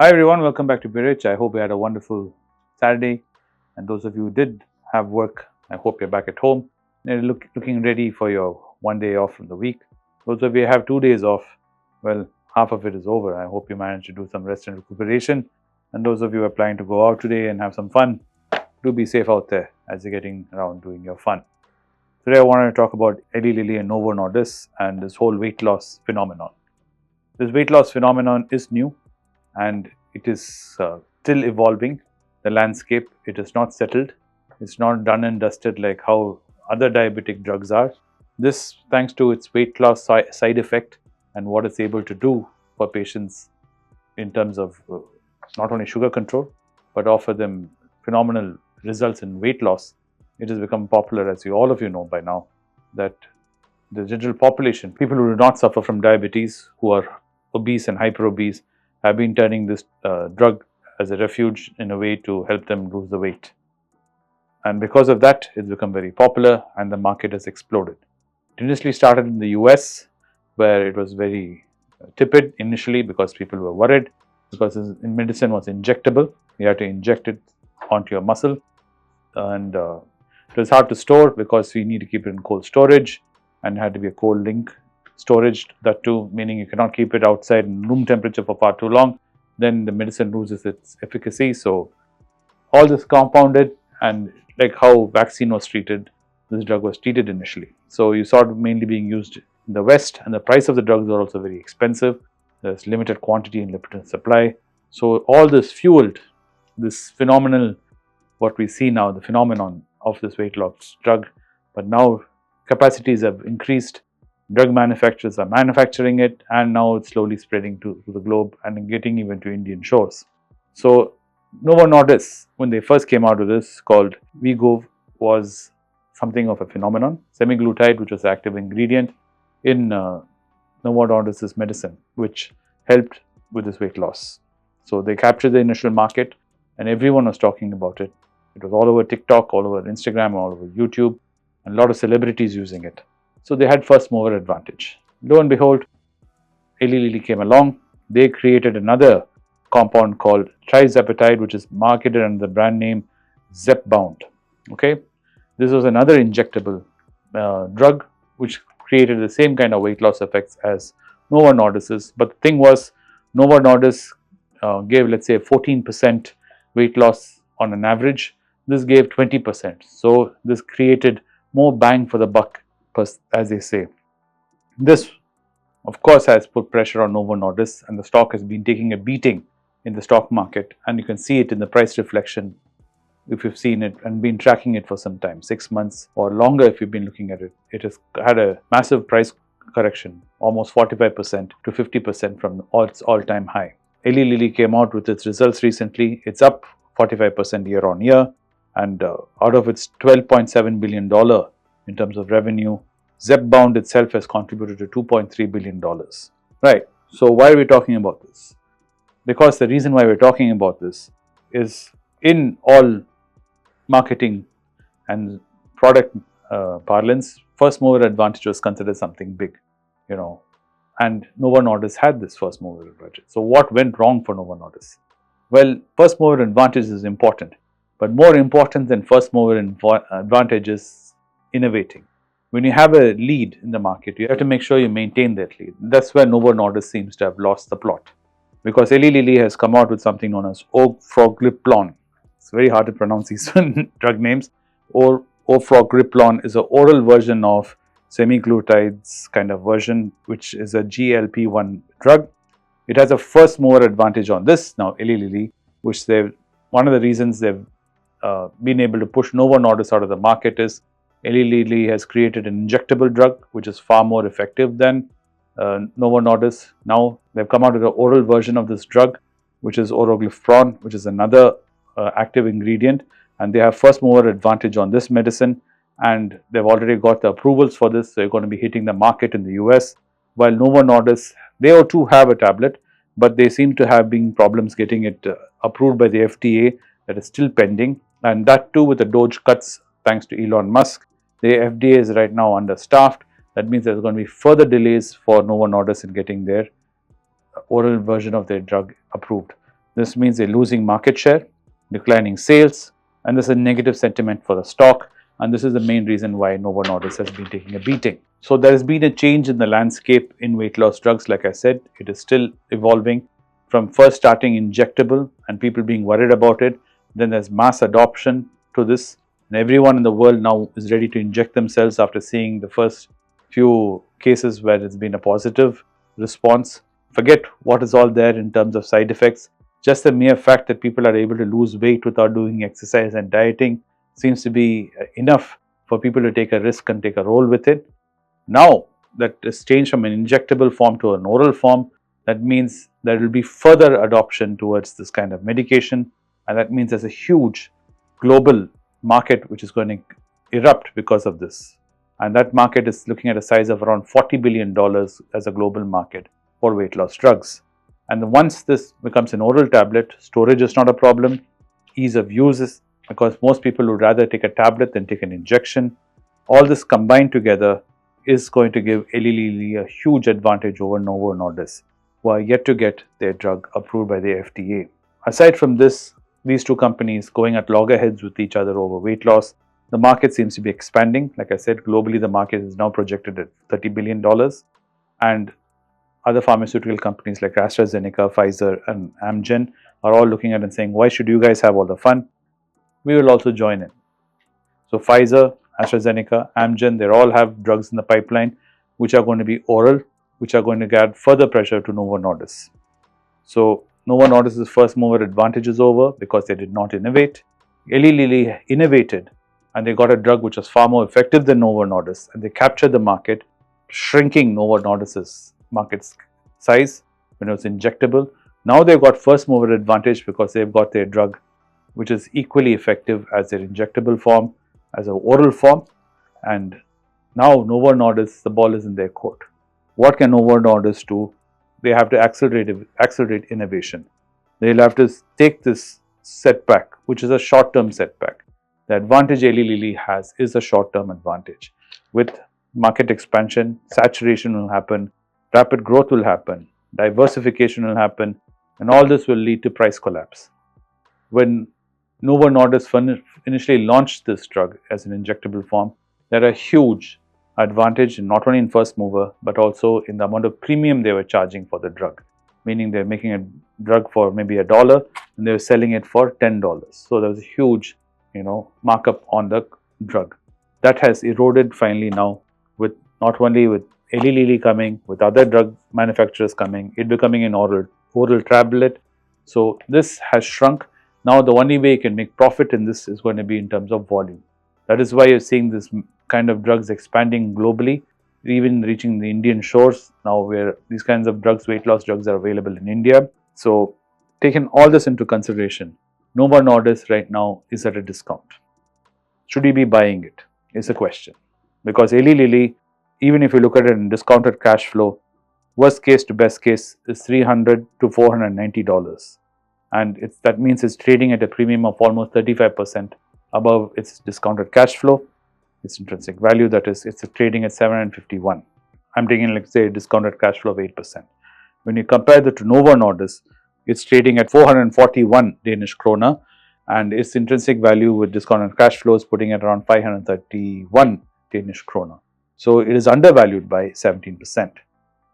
Hi everyone, welcome back to Be Rich. I hope you had a wonderful Saturday, and those of you who did have work, I hope you're back at home and looking ready for your one day off from the week. Those of you who have 2 days off, well, half of it is over. I hope you managed to do some rest and recuperation. And those of you who are planning to go out today and have some fun, do be safe out there as you're getting around doing your fun. Today I wanted to talk about Eli Lilly and Novo Nordisk and this whole weight loss phenomenon. This weight loss phenomenon is new, and it is still evolving. The landscape, it is not settled. It's not done and dusted like how other diabetic drugs are. This, thanks to its weight loss side effect and what it's able to do for patients in terms of not only sugar control, but offer them phenomenal results in weight loss. It has become popular, as all of you know by now, that the general population, people who do not suffer from diabetes, who are obese and hyper obese, have been turning this drug as a refuge in a way to help them lose the weight. And because of that, it's become very popular and the market has exploded. It initially started in the US, where it was very tepid initially because people were worried, because in medicine was injectable. You had to inject it onto your muscle, and it was hard to store because we need to keep it in cold storage, and it had to be a cold link storage, that too, meaning you cannot keep it outside in room temperature for far too long. Then the medicine loses its efficacy. So all this compounded, and like how vaccine was treated, this drug was treated initially. So you saw it mainly being used in the West, and the price of the drugs are also very expensive. There's limited quantity and limited supply. So all this fueled this phenomenal, what we see now, the phenomenon of this weight loss drug. But now capacities have increased. Drug manufacturers are manufacturing it, and now it's slowly spreading to the globe and getting even to Indian shores. So Novo Nordisk, when they first came out with this called Wegovy, was something of a phenomenon. Semaglutide, which was the active ingredient in Novo Nordisk's medicine, which helped with this weight loss. So they captured the initial market, and everyone was talking about it. It was all over TikTok, all over Instagram, all over YouTube, and a lot of celebrities using it. So they had first mover advantage. Lo and behold, Eli Lilly came along. They created another compound called tirzepatide, which is marketed under the brand name Zepbound. Okay, this was another injectable drug which created the same kind of weight loss effects as Novo Nordisk's. But the thing was, Novo Nordisk gave, let's say, 14% weight loss on an average. This gave 20%. So this created more bang for the buck, as they say. This, of course, has put pressure on Novo Nordisk, and the stock has been taking a beating in the stock market, and you can see it in the price reflection if you've seen it and been tracking it for some time, 6 months or longer. If you've been looking at it, it has had a massive price correction, almost 45% to 50% from its all-time high. Eli Lilly came out with its results recently. It's up 45% year on year, and out of its $12.7 billion in terms of revenue, Zepbound itself has contributed to $2.3 billion. Right. So why are we talking about this? Because the reason why we're talking about this is, in all marketing and product parlance, first mover advantage was considered something big, and Novo Nordisk had this first mover advantage. So what went wrong for Novo Nordisk? Well, first mover advantage is important, but more important than first mover advantage is innovating. When you have a lead in the market, you have to make sure you maintain that lead. That's where Novo Nordisk seems to have lost the plot, because Eli Lilly has come out with something known as orforglipron. It's very hard to pronounce these drug names. Orforglipron is an oral version of semaglutide's kind of version, which is a GLP-1 drug. It has a first mover advantage on this now, Eli Lilly, which one of the reasons they've been able to push Novo Nordisk out of the market is Eli Lilly has created an injectable drug which is far more effective than Novo Nordisk. Now they've come out with an oral version of this drug, which is orforglipron, which is another active ingredient, and they have first mover advantage on this medicine, and they've already got the approvals for this. So they're going to be hitting the market in the US, while Novo Nordisk, they too have a tablet, but they seem to have been problems getting it approved by the FDA. That is still pending, and that too with the Doge cuts thanks to Elon Musk. The FDA is right now understaffed. That means there's going to be further delays for Novo Nordisk in getting their oral version of their drug approved. This means they're losing market share, declining sales, and there's a negative sentiment for the stock. And this is the main reason why Novo Nordisk has been taking a beating. So there has been a change in the landscape in weight loss drugs. Like I said, it is still evolving from first starting injectable and people being worried about it. Then there's mass adoption to this, and everyone in the world now is ready to inject themselves after seeing the first few cases where it's been a positive response. Forget what is all there in terms of side effects. Just the mere fact that people are able to lose weight without doing exercise and dieting seems to be enough for people to take a risk and take a role with it. Now that is changed from an injectable form to an oral form, that means there will be further adoption towards this kind of medication, and that means there's a huge global market which is going to erupt because of this. And that market is looking at a size of around $40 billion as a global market for weight loss drugs. And once this becomes an oral tablet, storage is not a problem, ease of use is, because most people would rather take a tablet than take an injection. All this combined together is going to give Eli Lilly a huge advantage over Novo Nordisk, who are yet to get their drug approved by the FDA. Aside from this, these two companies going at loggerheads with each other over weight loss, the market seems to be expanding. Like I said, globally the market is now projected at $30 billion, and other pharmaceutical companies like AstraZeneca, Pfizer and Amgen are all looking at it and saying, why should you guys have all the fun? We will also join in. So Pfizer, AstraZeneca, Amgen, they all have drugs in the pipeline which are going to be oral, which are going to add further pressure to Novo Nordisk. So Novo Nordisk's first mover advantage is over because they did not innovate. Eli Lilly innovated and they got a drug which was far more effective than Novo Nordisk, and they captured the market, shrinking Novo Nordisk's market size when it was injectable. Now they've got first mover advantage because they've got their drug which is equally effective as their injectable form, as an oral form, and now Novo Nordisk, the ball is in their court. What can Novo Nordisk do? They have to accelerate innovation. They'll have to take this setback, which is a short-term setback. The advantage Eli Lilly has is a short-term advantage. With market expansion, saturation will happen, rapid growth will happen, diversification will happen, and all this will lead to price collapse. When Novo Nordisk initially launched this drug as an injectable form, there are huge advantage not only in first mover but also in the amount of premium they were charging for the drug, meaning they're making a drug for maybe $1 and they were selling it for $10. So there was a huge markup on the drug. That has eroded finally now, with not only with Eli Lilly coming, with other drug manufacturers coming, it becoming an oral tablet. So this has shrunk. Now the only way you can make profit in this is going to be in terms of volume. That is why you're seeing this kind of drugs expanding globally, even reaching the Indian shores now, where these kinds of drugs, weight loss drugs, are available in India. So taking all this into consideration, Novo Nordisk right now is at a discount. Should we be buying it is a question, because Eli Lilly, even if you look at it in discounted cash flow, worst case to best case is $300 to $490, and that means it's trading at a premium of almost 35% above its discounted cash flow, its intrinsic value. That is, it's trading at 751. I'm taking, let's say, a discounted cash flow of 8%. When you compare that to Novo Nordisk, it's trading at 441 Danish kroner, and its intrinsic value with discounted cash flow is putting it around 531 Danish kroner. So it is undervalued by 17%.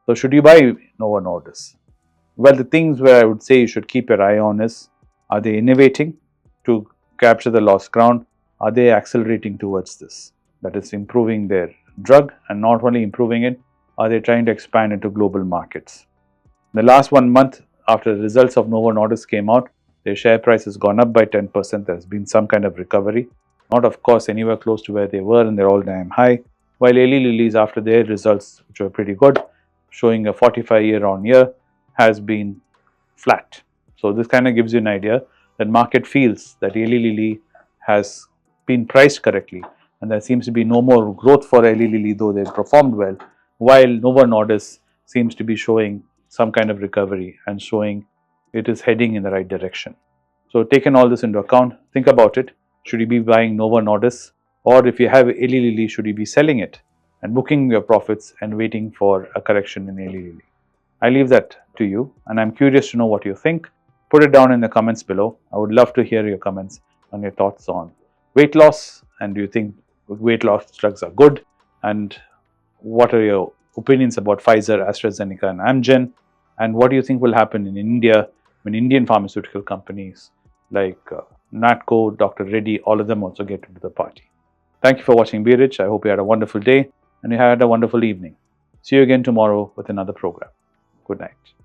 So should you buy Novo Nordisk? Well, the things where I would say you should keep your eye on is, are they innovating to capture the lost ground? Are they accelerating towards this? That is, improving their drug, and not only improving it, are they trying to expand into global markets? The last 1 month after the results of Novo Nordisk came out, their share price has gone up by 10%. There's been some kind of recovery. Not, of course, anywhere close to where they were in their all-time high. While Eli Lilly's, after their results, which were pretty good, showing a 45 year-on-year, has been flat. So this kind of gives you an idea that market feels that Eli Lilly has been priced correctly, and there seems to be no more growth for Eli Lilly, though they performed well, while Novo Nordisk seems to be showing some kind of recovery and showing it is heading in the right direction. So taking all this into account, think about it. Should you be buying Novo Nordisk, or if you have Eli Lilly, should you be selling it and booking your profits and waiting for a correction in Eli Lilly? I leave that to you, and I'm curious to know what you think. Put it down in the comments below. I would love to hear your comments on your thoughts on weight loss, and do you think weight loss drugs are good, and what are your opinions about Pfizer, AstraZeneca and Amgen, and what do you think will happen in India when Indian pharmaceutical companies like Natco, Dr. Reddy, all of them also get into the party. Thank you for watching Be Rich. I hope you had a wonderful day and you had a wonderful evening. See you again tomorrow with another program. Good night.